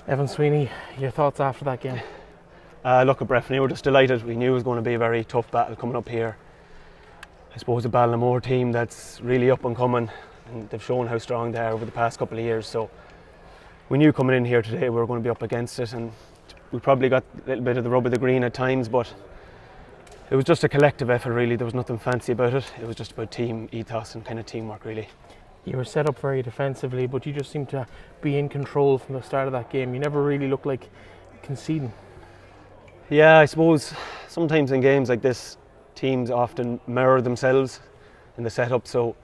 Evan Sweeney, your thoughts after that game? Look, at Breffni, we're just delighted. We knew it was going to be a very tough battle coming up here. I suppose the Ballinamore team that's really up and coming, and they've shown how strong they are over the past couple of years. So we knew coming in here today we were going to be up against it, and we probably got a little bit of the rub of the green at times, but it was just a collective effort really. There was nothing fancy about it. It was just about team ethos and kind of teamwork really. You were set up very defensively, but you just seemed to be in control from the start of that game. You never really looked like conceding. Yeah, I suppose sometimes in games like this, teams often mirror themselves in the setup, so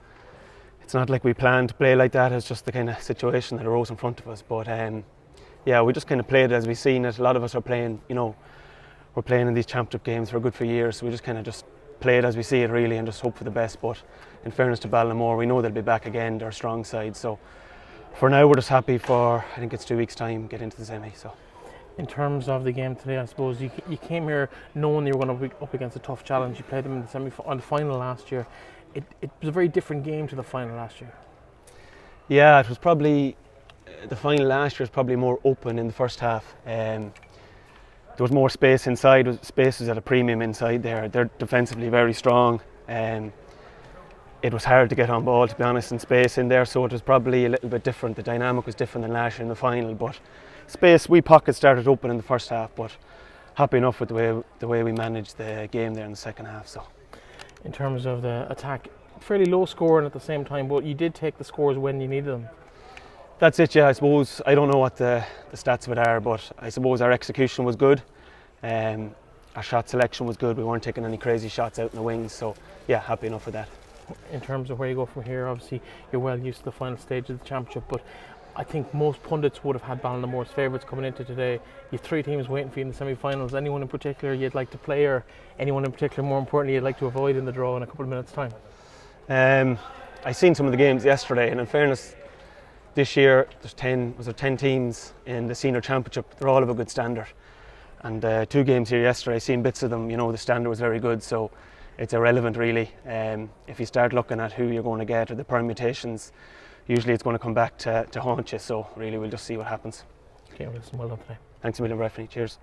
it's not like we planned to play like that. It's just the kind of situation that arose in front of us. But yeah, we just kind of played as we seen it. A lot of us are playing, we're playing in these championship games for a good few years, so we just kind of just played as we see it really and just hope for the best. But in fairness to Ballinamore, we know they'll be back again. They're a strong side, so for now we're just happy for, I think it's 2 weeks time, get into the semi. So in terms of the game today, I suppose you came here knowing you were going to be up against a tough challenge. You played them in the on the final last year. It was a very different game to the final last year. Yeah, it was probably, the final last year was probably more open in the first half. There was more space inside. Space was at a premium inside there. They're defensively very strong. It was hard to get on ball, to be honest, in space in there, so it was probably a little bit different. The dynamic was different than last year in the final, but space, wee pockets started open in the first half, but happy enough with the way we managed the game there in the second half. So in terms of the attack, fairly low scoring at the same time, but you did take the scores when you needed them. That's it, yeah. I suppose, I don't know what the stats of it are, but I suppose our execution was good. Our shot selection was good. We weren't taking any crazy shots out in the wings, so yeah, happy enough with that. In terms of where you go from here, obviously you're well used to the final stage of the championship, but I think most pundits would have had Ballinamore's favourites coming into today. You have 3 teams waiting for you in the semi-finals. Anyone in particular you'd like to play, or anyone in particular, more importantly, you'd like to avoid in the draw in a couple of minutes' time? I seen some of the games yesterday, and in fairness, this year there's 10 teams in the senior championship. They're all of a good standard, and 2 games here yesterday, I seen bits of them. The standard was very good, so it's irrelevant really. If you start looking at who you're going to get or the permutations, usually it's going to come back to haunt you, so really we'll just see what happens. Okay, well done today. Thanks a million, Breffni. Cheers.